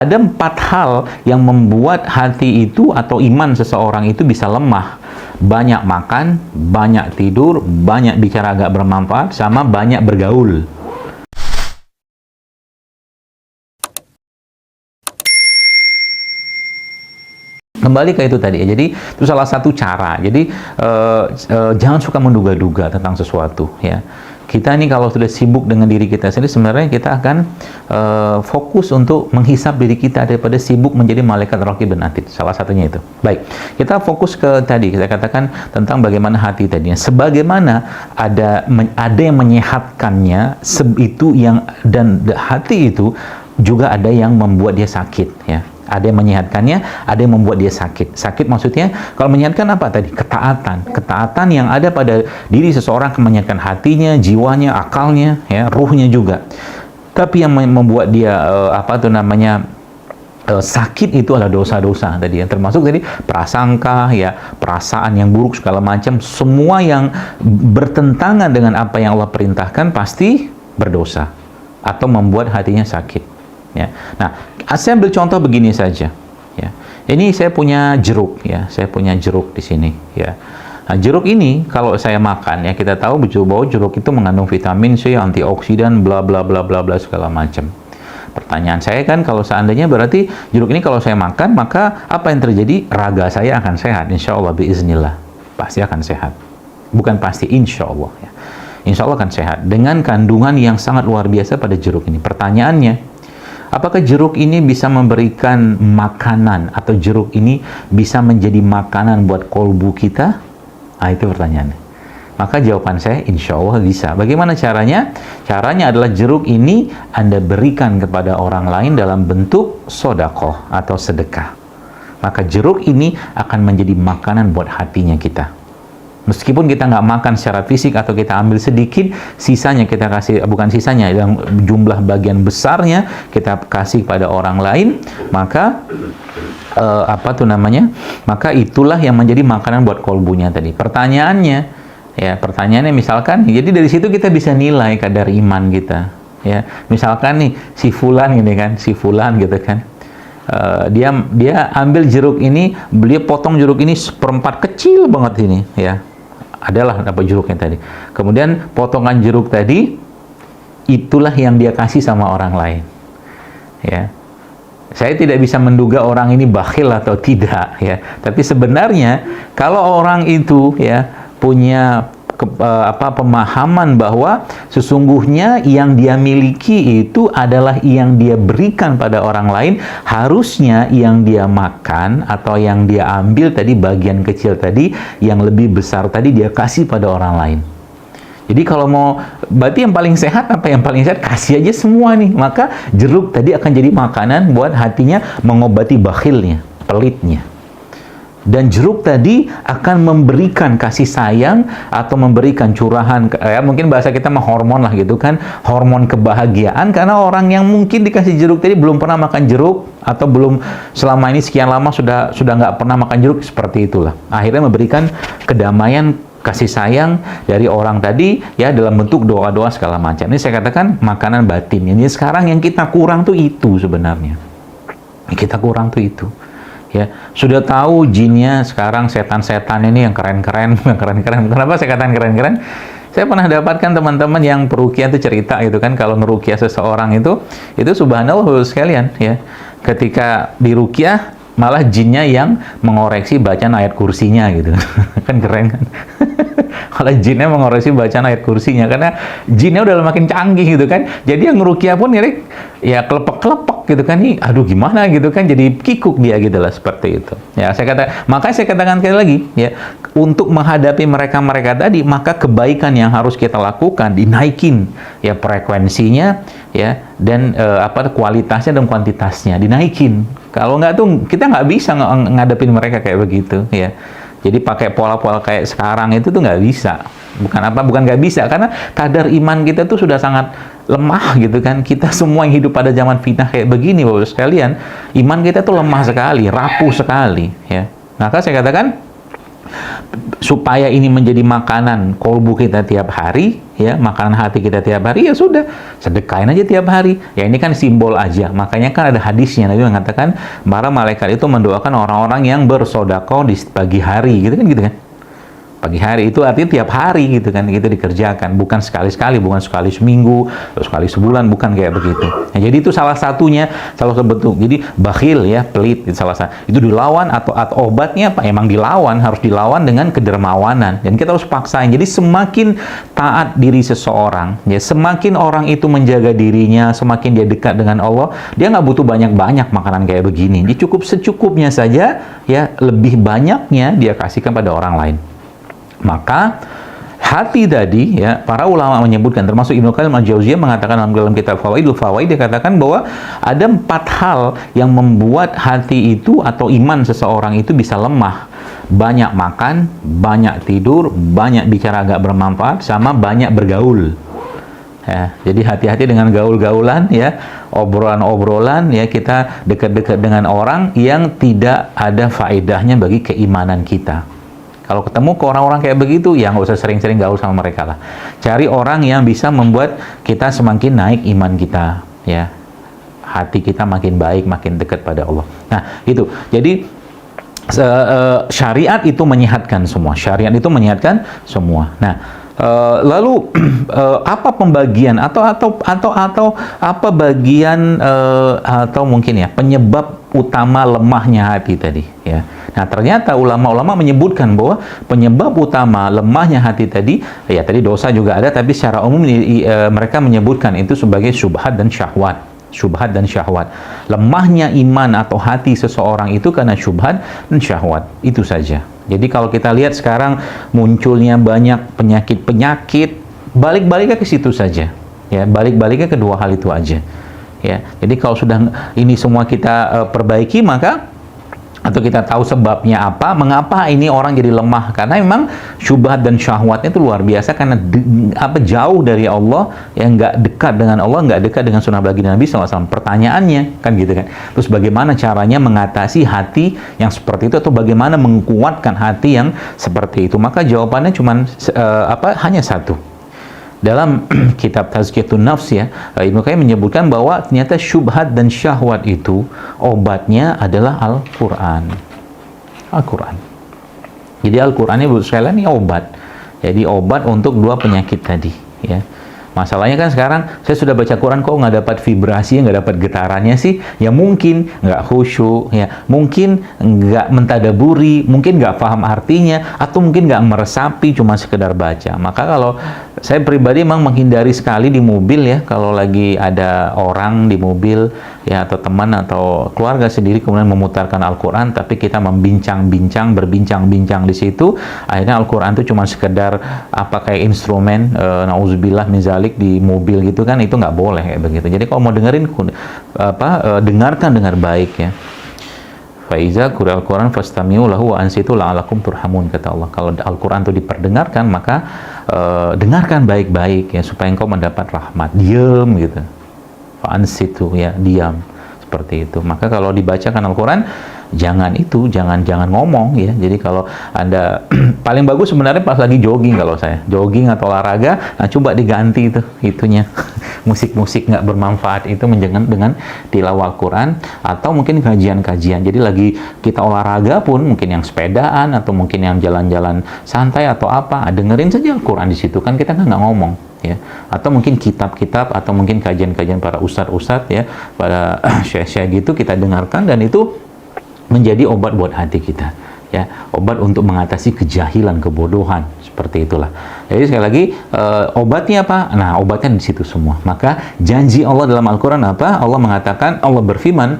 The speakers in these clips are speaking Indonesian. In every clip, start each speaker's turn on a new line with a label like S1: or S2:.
S1: Ada 4 hal yang membuat hati itu atau iman seseorang itu bisa lemah. Banyak makan, banyak tidur, banyak bicara agak bermanfaat, sama banyak bergaul. Kembali ke itu tadi ya. Jadi itu salah satu cara. Jadi jangan suka menduga-duga tentang sesuatu ya. Kita ini kalau sudah sibuk dengan diri kita sendiri, sebenarnya kita akan fokus untuk menghisap diri kita daripada sibuk menjadi malaikat raqib dan atid. Salah satunya itu. Baik, kita fokus ke tadi, kita katakan tentang bagaimana hati tadinya. Sebagaimana ada yang menyehatkannya, itu yang, dan hati itu juga ada yang membuat dia sakit ya. Ada yang menyehatkannya, ada yang membuat dia sakit. Sakit maksudnya, kalau menyehatkan apa tadi? Ketaatan. Ketaatan yang ada pada diri seseorang akan menyehatkan hatinya, jiwanya, akalnya, ya, ruhnya juga. Tapi yang membuat dia sakit itu adalah dosa-dosa tadi, yang termasuk tadi prasangka, ya, perasaan yang buruk segala macam, semua yang bertentangan dengan apa yang Allah perintahkan pasti berdosa atau membuat hatinya sakit. Ya. Nah, saya ambil contoh begini saja. Ya. Ini saya punya jeruk, ya. Saya punya jeruk di sini, ya. Nah, jeruk ini kalau saya makan, ya, kita tahu bahwa jeruk itu mengandung vitamin C, antioksidan, bla bla bla bla bla segala macam. Pertanyaan saya kan, kalau seandainya berarti jeruk ini kalau saya makan, maka apa yang terjadi? Raga saya akan sehat, insya Allah, biiznillah. Pasti akan sehat. Bukan pasti, insya Allah. Ya. Insya Allah akan sehat. Dengan kandungan yang sangat luar biasa pada jeruk ini. Pertanyaannya, apakah jeruk ini bisa memberikan makanan, atau jeruk ini bisa menjadi makanan buat kolbu kita? Nah, itu pertanyaannya. Maka jawaban saya, insya Allah bisa. Bagaimana caranya? Caranya adalah jeruk ini Anda berikan kepada orang lain dalam bentuk sodakoh atau sedekah. Maka jeruk ini akan menjadi makanan buat hatinya kita. Meskipun kita nggak makan secara fisik atau kita ambil sedikit, sisanya kita kasih, bukan sisanya, yang jumlah bagian besarnya kita kasih pada orang lain, maka maka itulah yang menjadi makanan buat kolbunya tadi. Pertanyaannya misalkan, jadi dari situ kita bisa nilai kadar iman kita. Ya, misalkan nih si fulan gitu kan. Dia ambil jeruk ini, beliau potong jeruk ini seperempat kecil banget ini, ya. Adalah apa jeruknya tadi. Kemudian potongan jeruk tadi itulah yang dia kasih sama orang lain. Ya. Saya tidak bisa menduga orang ini bakhil atau tidak, ya. Tapi sebenarnya kalau orang itu, ya, punya pemahaman bahwa sesungguhnya yang dia miliki itu adalah yang dia berikan pada orang lain, harusnya yang dia makan atau yang dia ambil tadi, bagian kecil tadi, yang lebih besar tadi dia kasih pada orang lain. Jadi kalau mau, berarti yang paling sehat apa? Yang paling sehat kasih aja semua nih. Maka jeruk tadi akan jadi makanan buat hatinya, mengobati bakhilnya, pelitnya. Dan jeruk tadi akan memberikan kasih sayang atau memberikan curahan, ya, mungkin bahasa kita mah hormon lah gitu kan, hormon kebahagiaan, karena orang yang mungkin dikasih jeruk tadi belum pernah makan jeruk, atau belum selama ini sekian lama sudah nggak pernah makan jeruk, seperti itulah. Akhirnya memberikan kedamaian, kasih sayang dari orang tadi, ya, dalam bentuk doa-doa segala macam. Ini saya katakan makanan batin. Ini sekarang yang kita kurang tuh itu sebenarnya. Kita kurang tuh itu. Ya, sudah tahu jinnya sekarang, setan-setan ini yang keren-keren, yang keren-keren. Kenapa saya katakan keren-keren? Saya pernah dapatkan teman-teman yang perukiah itu cerita gitu kan, kalau ngerukiah seseorang itu subhanallah sekalian, ya. Ketika dirukiah malah jinnya yang mengoreksi bacaan ayat kursinya gitu. Kan keren kan? Malah jinnya mengoreksi bacaan ayat kursinya, karena jinnya udah makin canggih gitu kan. Jadi yang ngerukiah pun ya kelepek-kelepek gitu kan, nih aduh gimana gitu kan, jadi kikuk dia gitu lah, seperti itu. Ya, makanya saya katakan sekali lagi, ya, untuk menghadapi mereka-mereka tadi, maka kebaikan yang harus kita lakukan dinaikin, ya, frekuensinya, ya, dan kualitasnya dan kuantitasnya dinaikin. Kalau nggak tuh kita nggak bisa ngadepin mereka kayak begitu, ya. Jadi pakai pola-pola kayak sekarang itu tuh nggak bisa. Bukan nggak bisa, karena kadar iman kita tuh sudah sangat lemah gitu kan. Kita semua yang hidup pada zaman fitnah kayak begini, Bapak sekalian, iman kita tuh lemah sekali, rapuh sekali, ya. Maka saya katakan supaya ini menjadi makanan kolbu kita tiap hari, ya, makanan hati kita tiap hari, ya sudah, sedekahin aja tiap hari. Ya ini kan simbol aja. Makanya kan ada hadisnya, Nabi mengatakan para malaikat itu mendoakan orang-orang yang bersedekah di pagi hari, gitu kan. Pagi hari itu artinya tiap hari gitu kan, itu dikerjakan, bukan sekali-sekali, bukan sekali seminggu, atau sekali sebulan, bukan kayak begitu. Nah, jadi itu salah satunya, salah satu bentuk. Jadi bakhil ya, pelit, itu salah satu. Itu dilawan atau obatnya apa? Emang dilawan, harus dilawan dengan kedermawanan, dan kita harus paksain. Jadi semakin taat diri seseorang, ya semakin orang itu menjaga dirinya, semakin dia dekat dengan Allah, dia nggak butuh banyak-banyak makanan kayak begini. Dia cukup secukupnya saja, ya lebih banyaknya dia kasihkan pada orang lain. Maka hati tadi, ya, para ulama menyebutkan, termasuk Ibnu Qayyim al-Jauziyah mengatakan dalam kitab Fawaidul Fawaid, dia katakan bahwa ada 4 hal yang membuat hati itu atau iman seseorang itu bisa lemah. Banyak makan, banyak tidur, banyak bicara agak bermanfaat, sama banyak bergaul. Ya, jadi hati-hati dengan gaul-gaulan, ya, obrolan-obrolan, ya, kita dekat-dekat dengan orang yang tidak ada faedahnya bagi keimanan kita. Kalau ketemu ke orang-orang kayak begitu, ya nggak usah sering-sering gaul sama mereka lah. Cari orang yang bisa membuat kita semakin naik iman kita, ya. Hati kita makin baik, makin dekat pada Allah. Nah, itu. Jadi syariat itu menyehatkan semua. Syariat itu menyehatkan semua. Nah, lalu apa pembagian atau apa bagian atau mungkin ya penyebab utama lemahnya hati tadi, ya. Nah, ternyata ulama-ulama menyebutkan bahwa penyebab utama lemahnya hati tadi, ya tadi dosa juga ada, tapi secara umum mereka menyebutkan itu sebagai syubhat dan syahwat. Syubhat dan syahwat. Lemahnya iman atau hati seseorang itu karena syubhat dan syahwat. Itu saja. Jadi kalau kita lihat sekarang munculnya banyak penyakit-penyakit, balik-baliknya ke situ saja. Ya, balik-baliknya ke 2 hal itu aja. Ya. Jadi kalau sudah ini semua kita perbaiki, maka atau kita tahu sebabnya apa, mengapa ini orang jadi lemah, karena memang syubhat dan syahwatnya itu luar biasa, karena jauh dari Allah, yang nggak dekat dengan Allah, nggak dekat dengan sunnah baginda Nabi SAW. Pertanyaannya kan gitu kan, terus bagaimana caranya mengatasi hati yang seperti itu, atau bagaimana menguatkan hati yang seperti itu? Maka jawabannya cuma hanya satu. Dalam kitab Tazkiyatun Nafs, ya, Ibnu Qayyim menyebutkan bahwa ternyata syubhat dan syahwat itu obatnya adalah Al-Quran. Al-Quran. Jadi Al-Quran ini sekalian ini obat. Jadi obat untuk 2 penyakit tadi, ya. Masalahnya kan sekarang saya sudah baca Quran kok nggak dapat vibrasi, nggak dapat getarannya sih. Ya mungkin nggak khusyuk, ya mungkin nggak mentadaburi, mungkin nggak paham artinya, atau mungkin nggak meresapi, cuma sekedar baca. Maka kalau saya pribadi memang menghindari sekali di mobil, ya, kalau lagi ada orang di mobil, ya, atau teman atau keluarga sendiri kemudian memutarkan Al-Quran, tapi kita berbincang-bincang di situ, akhirnya Al-Quran itu cuma sekedar kayak instrumen, nauzubillah min zalik, di mobil gitu kan, itu nggak boleh kayak begitu. Jadi kalau mau dengerin dengarkan dengan baik, ya. Faiza qura'al Quran fastami'u lahu wa ansitu la'alakum turhamun, kata Allah. Kalau Al-Quran itu diperdengarkan, maka dengarkan baik-baik, ya, supaya engkau mendapat rahmat. Diam gitu. Fa ansitu, ya, diam. Seperti itu. Maka kalau dibacakan Al-Quran, jangan ngomong, ya. Jadi kalau Anda paling bagus sebenarnya pas lagi jogging, kalau saya jogging atau olahraga, nah coba diganti itunya musik-musik nggak bermanfaat itu dengan tilawah Al-Quran, atau mungkin kajian-kajian. Jadi lagi kita olahraga pun, mungkin yang sepedaan atau mungkin yang jalan-jalan santai atau apa, dengerin saja Al-Quran di situ, kan kita nggak ngomong, ya. Atau mungkin kitab-kitab, atau mungkin kajian-kajian para ustadz-ustadz, ya, pada syekh-syekh gitu, kita dengarkan, dan itu menjadi obat buat hati kita, ya, obat untuk mengatasi kejahilan, kebodohan, seperti itulah. Jadi sekali lagi, obatnya apa? Nah, obatnya di situ semua. Maka janji Allah dalam Al-Quran apa? Allah mengatakan, Allah berfirman,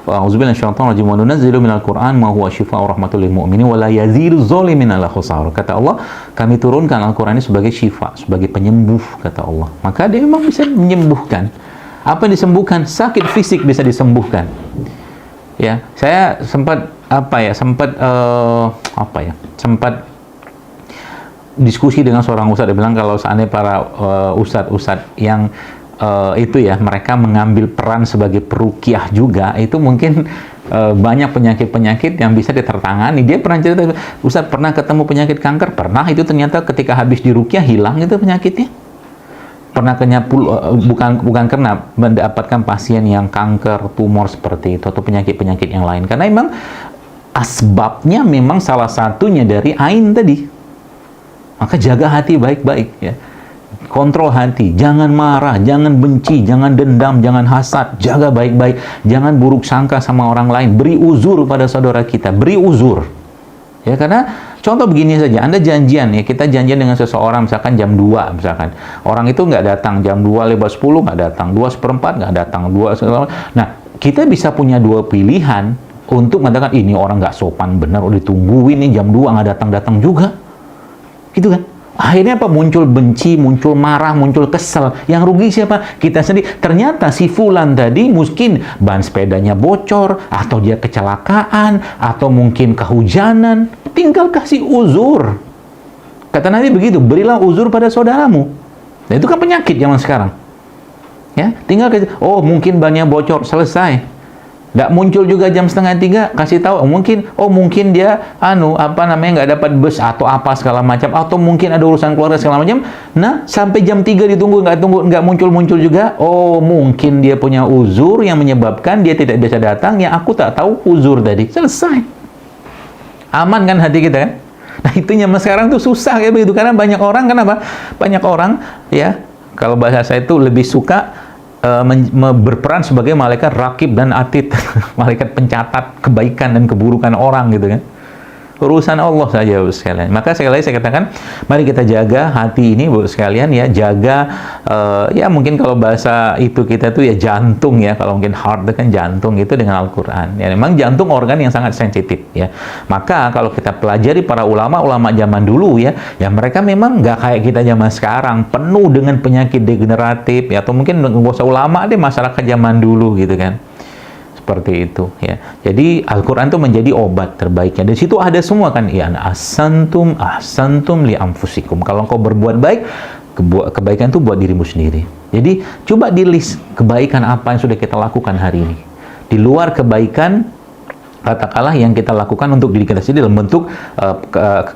S1: A'udzubillahi minasyaitonir rajim, wa nunazzilu minal Qur'an ma huwa syifaa'un wa rahmatul lil mu'minin wa la yazidu dzalimin illa khusara. Kata Allah, kami turunkan Al-Quran ini sebagai syifa, sebagai penyembuh, kata Allah. Maka dia memang bisa menyembuhkan. Apa yang disembuhkan? Sakit fisik bisa disembuhkan. Ya, saya sempat diskusi dengan seorang ustadz. Dia bilang kalau seandainya para ustadz yang itu ya, mereka mengambil peran sebagai peruqyah juga, itu mungkin banyak penyakit-penyakit yang bisa ditertangani. Dia pernah cerita, Ustaz pernah ketemu penyakit kanker, pernah, itu ternyata ketika habis diruqyah hilang itu penyakitnya. Pernah bukan karena mendapatkan pasien yang kanker, tumor seperti itu, atau penyakit-penyakit yang lain, karena memang asbabnya memang salah satunya dari ain tadi. Maka jaga hati baik-baik ya. Kontrol hati, jangan marah, jangan benci, jangan dendam, jangan hasad, jaga baik-baik, jangan buruk sangka sama orang lain, beri uzur pada saudara kita, beri uzur. Ya, karena contoh begini saja, Anda janjian ya, kita janjian dengan seseorang misalkan jam 2 misalkan. Orang itu nggak datang, jam 2:10 nggak datang, 2:04 nggak datang, 2. Nah, kita bisa punya dua pilihan untuk mengatakan ini orang nggak sopan benar, udah ditungguin nih jam 2 nggak datang-datang juga. Gitu kan? Akhirnya apa? Muncul benci, muncul marah, muncul kesel. Yang rugi siapa? Kita sendiri. Ternyata si fulan tadi mungkin ban sepedanya bocor, atau dia kecelakaan, atau mungkin kehujanan. Tinggal kasih uzur. Kata Nabi begitu, berilah uzur pada saudaramu. Nah, itu kan penyakit zaman sekarang. Ya, tinggal kasih, oh mungkin bannya bocor, selesai. Nggak muncul juga jam 2:30, kasih tahu, mungkin dia nggak dapat bus atau apa segala macam, atau mungkin ada urusan keluarga segala macam. Nah, sampai jam 3 ditunggu, nggak muncul juga. Oh, mungkin dia punya uzur yang menyebabkan dia tidak bisa datang, yang aku tak tahu uzur tadi. Selesai. Aman kan hati kita kan? Nah, itu zaman sekarang tuh susah kayak begitu, karena banyak orang, kenapa? Banyak orang ya, kalau bahasa saya itu lebih suka berperan sebagai malaikat rakib dan atid, malaikat pencatat kebaikan dan keburukan orang gitu kan. Urusan Allah saja, Bu sekalian. Maka sekali lagi saya katakan, mari kita jaga hati ini, Bu sekalian ya, jaga ya mungkin kalau bahasa itu kita tuh ya jantung ya, kalau mungkin heart itu kan jantung, itu dengan Al-Qur'an. Ya memang jantung organ yang sangat sensitif ya. Maka kalau kita pelajari para ulama zaman dulu ya, mereka memang nggak kayak kita zaman sekarang, penuh dengan penyakit degeneratif ya, atau mungkin nggak usah ulama deh, masyarakat zaman dulu gitu kan. Seperti itu ya. Jadi Al-Qur'an itu menjadi obat terbaiknya. Di situ ada semua kan, ya ahsantum li anfusikum. Kalau engkau berbuat baik, kebaikan itu buat dirimu sendiri. Jadi coba di list kebaikan apa yang sudah kita lakukan hari ini. Di luar kebaikan, katakanlah yang kita lakukan untuk diri kita sendiri dalam bentuk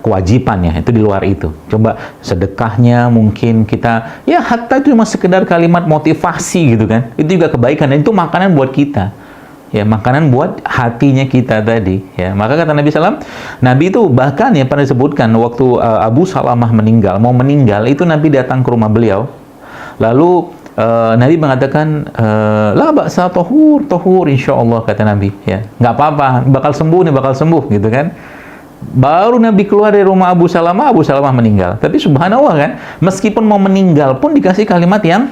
S1: kewajiban ya, itu di luar itu. Coba sedekahnya mungkin kita, ya hatta itu cuma sekedar kalimat motivasi gitu kan, itu juga kebaikan, dan itu makanan buat kita. Ya, makanan buat hatinya kita tadi ya. Maka kata Nabi SAW, Nabi itu bahkan ya pernah disebutkan waktu Abu Salamah mau meninggal, itu Nabi datang ke rumah beliau, lalu Nabi mengatakan, la ba'sa, tohur insyaallah, kata Nabi ya, nggak apa-apa, bakal sembuh gitu kan. Baru Nabi keluar dari rumah Abu Salamah meninggal. Tapi subhanallah kan, meskipun mau meninggal pun dikasih kalimat yang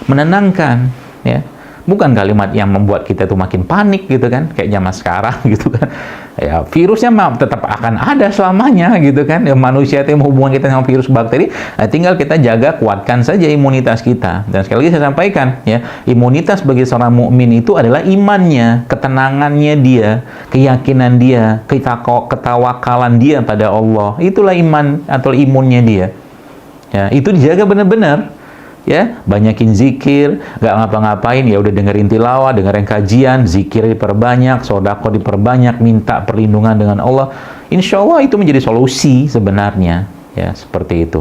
S1: menenangkan ya. Bukan kalimat yang membuat kita tuh makin panik gitu kan, kayak zaman sekarang gitu kan. Ya, virusnya tetap akan ada selamanya gitu kan. Ya, manusia itu hubungan kita sama virus bakteri, tinggal kita jaga, kuatkan saja imunitas kita. Dan sekali lagi saya sampaikan ya, imunitas bagi seorang mukmin itu adalah imannya, ketenangannya dia, keyakinan dia, ketawakalan dia pada Allah. Itulah iman atau imunnya dia. Ya, itu dijaga benar-benar. Ya, banyakin zikir, nggak ngapa-ngapain, ya udah dengerin tilawah, dengerin kajian, zikir diperbanyak, sedekah diperbanyak, minta perlindungan dengan Allah. Insya Allah itu menjadi solusi sebenarnya, ya seperti itu.